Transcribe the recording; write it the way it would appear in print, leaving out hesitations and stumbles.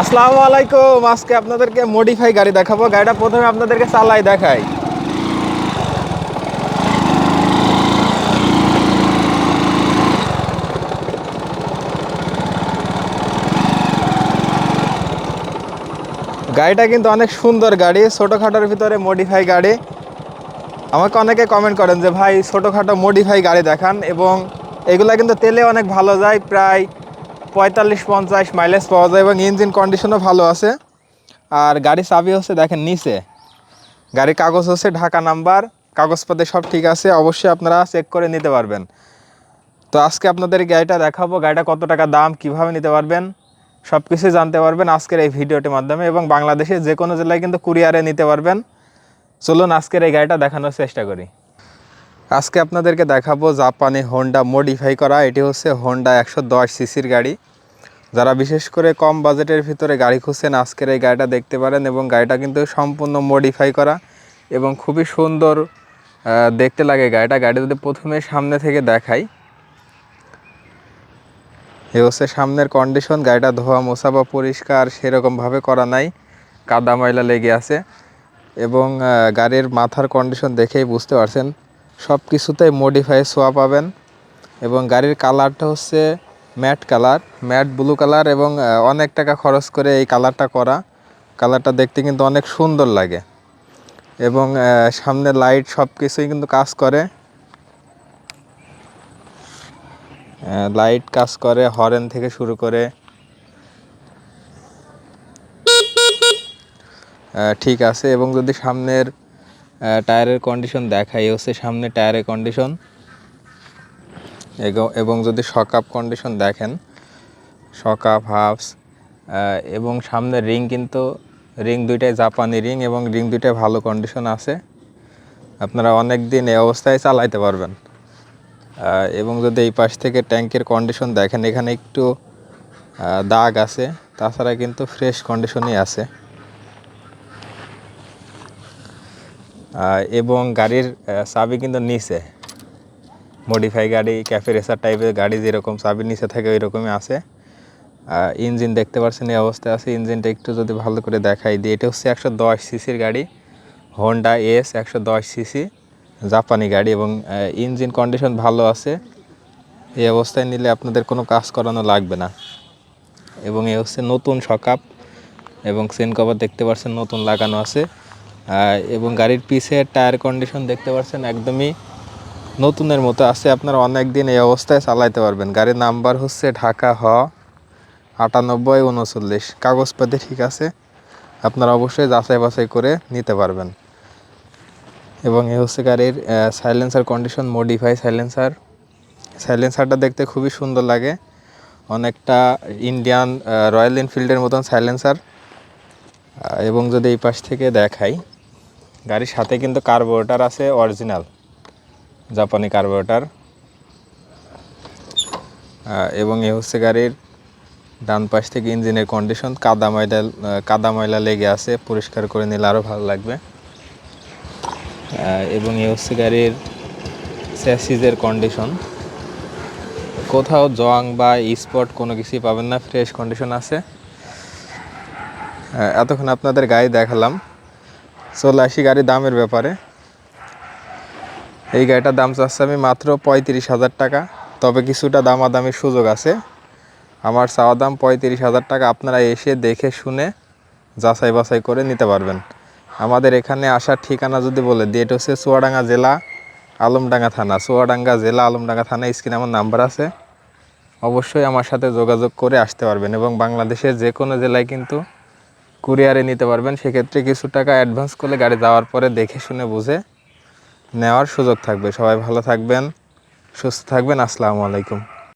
আসসালামু আলাইকুম। আজকে আপনাদেরকে মডিফাই গাড়ি দেখাবো। গাড়িটা প্রথমে আপনাদেরকে চালাই দেখাই। গাড়িটা কিন্তু অনেক সুন্দর গাড়ি, ছোটোখাটোর ভিতরে মডিফাই গাড়ি। আমাকে অনেকে কমেন্ট করেন যে ভাই ছোটোখাটো মডিফাই গাড়ি দেখান, এবং এগুলা কিন্তু তেলে অনেক ভালো যায়, প্রায় 45-50 মাইলেজ পাওয়া যায়, এবং ইঞ্জিন কন্ডিশনও ভালো আছে। আর গাড়ি চাবি হচ্ছে দেখেন নিচে, গাড়ির কাগজ হচ্ছে ঢাকা নাম্বার, কাগজপত্রে সব ঠিক আছে, অবশ্যই আপনারা চেক করে নিতে পারবেন। তো আজকে আপনাদের এই গাড়িটা দেখাবো, গাড়িটা কত টাকা দাম, কিভাবে নিতে পারবেন, সব কিছুই জানতে পারবেন আজকের এই ভিডিওটির মাধ্যমে, এবং বাংলাদেশে যে কোনো জেলায় কিন্তু কুরিয়ারে নিতে পারবেন। চলুন আজকের এই গাড়িটা দেখানোর চেষ্টা করি। আজকে আপনাদেরকে দেখাবো জাপানি হোন্ডা মডিফাই করা। এটি হচ্ছে হোন্ডা 110 সিসির গাড়ি। যারা বিশেষ করে কম বাজেটের ভিতরে গাড়ি খুঁজছেন, আজকের এই গাড়িটা দেখতে পারেন। এবং গাড়িটা কিন্তু সম্পূর্ণ মডিফাই করা এবং খুবই সুন্দর দেখতে লাগে গাড়িটা। গাড়ি যদি প্রথমে সামনে থেকে দেখাই, এ হচ্ছে সামনের কন্ডিশন। গাড়িটা ধোয়া মোছা বা পরিষ্কার সেরকমভাবে করা নাই, কাদা ময়লা লেগে আছে। এবং গাড়ির মাথার কন্ডিশন দেখেই বুঝতে পারছেন সব কিছুতেই মডিফাই ছোঁয়া পাবেন। এবং গাড়ির কালারটা হচ্ছে matte colour, matte blue colour, এবং অনেক টাকা খরচ করে এই কালারটা করা। কালারটা দেখতে কিন্তু অনেক সুন্দর লাগে। এবং সামনে লাইট সব কিছুই কিন্তু কাজ করে, লাইট কাজ করে, হর্ন থেকে শুরু করে ঠিক আছে। এবং যদি সামনের টায়ারের কন্ডিশন দেখাই, হচ্ছে সামনে টায়ারের কন্ডিশন, এবং যদি শকআপ কন্ডিশন দেখেন, শকআপ হাফস, এবং সামনের রিং কিন্তু রিং দুইটাই জাপানি রিং, এবং রিং দুইটাই ভালো কন্ডিশন আছে। আপনারা অনেক দিন এই অবস্থায় চালাইতে পারবেন। এবং যদি এই পাশ থেকে ট্যাঙ্কের কন্ডিশন দেখেন, এখানে একটু দাগ আছে, তাছাড়া কিন্তু ফ্রেশ কন্ডিশনই আছে। এবং গাড়ির চাবি কিন্তু নিচে, মডিফাই গাড়ি, ক্যাফে রেসার টাইপের গাড়ি যেরকম চাবি নিচে থাকে ওই রকমই আছে। ইঞ্জিন দেখতে পাচ্ছেন এই অবস্থায় আছে। ইঞ্জিনটা একটু যদি ভালো করে দেখাই দিই, এটা হচ্ছে 110 সিসির গাড়ি, হোন্ডা এস 110 সিসি জাপানি গাড়ি, এবং ইঞ্জিন কন্ডিশন ভালো আছে। এই অবস্থায় নিলে আপনাদের কোনো কাজ করানো লাগবে না। এবং এ হচ্ছে নতুন শকআপ, এবং চেন কভার দেখতে পাচ্ছেন নতুন লাগানো আছে। এবং গাড়ির পিছের টায়ার কন্ডিশন দেখতে পাচ্ছেন একদমই নতুনের মতো আছে। আপনারা অনেক দিন এই অবস্থায় চালাইতে পারবেন। গাড়ির নাম্বার হচ্ছে ঢাকা 9839, কাগজপাতি ঠিক আছে, আপনারা অবশ্যই যাচাই বাছাই করে নিতে পারবেন। এবং এ হচ্ছে গাড়ির সাইলেন্সার কন্ডিশন, মডিফাই সাইলেন্সারটা দেখতে খুবই সুন্দর লাগে, অনেকটা ইন্ডিয়ান রয়্যাল এনফিল্ডের মতন সাইলেন্সার। এবং যদি এই পাশ থেকে দেখাই, গাড়ির সাথে কিন্তু কার্বোরেটর আছে, অরিজিনাল জাপানি কার্বোরেটর। এবং এ হচ্ছে গাড়ির ডান পাশ থেকে ইঞ্জিনের কন্ডিশন, কাদা ময়লা লেগে আছে, পরিষ্কার করে নিলে আরও ভালো লাগবে। এবং এ হচ্ছে গাড়ির চ্যাসিসের কন্ডিশন, কোথাও জং বা স্পট কোনো কিছুই পাবেন না, ফ্রেশ কন্ডিশন আছে। এতক্ষণ আপনাদের গাড়ি দেখালাম, চলে আসি গাড়ির দামের ব্যাপারে। এই গাড়িটার দাম চাচ্ছি আমি মাত্র 35,000 টাকা, তবে কিছুটা দামাদামির সুযোগ আছে। আমার চাওয়া দাম 35,000 টাকা। আপনারা এসে দেখে শুনে যাচাই বাছাই করে নিতে পারবেন। আমাদের এখানে আসার ঠিকানা যদি বলে দিই, এটা হচ্ছে চুয়াডাঙ্গা জেলা, আলমডাঙ্গা থানা, চুয়াডাঙ্গা জেলা আলমডাঙ্গা থানা। স্ক্রিনে আমার নাম্বার আছে, অবশ্যই আমার সাথে যোগাযোগ করে আসতে পারবেন। এবং বাংলাদেশের যে কোনো জেলায় কিন্তু কুরিয়ারে নিতে পারবেন। সেক্ষেত্রে কিছু টাকা অ্যাডভান্স করলে গাড়ি যাওয়ার পরে দেখে শুনে বুঝে নেওয়ার সুযোগ থাকবে। সবাই ভালো থাকবেন, সুস্থ থাকবেন। আসসালামু আলাইকুম।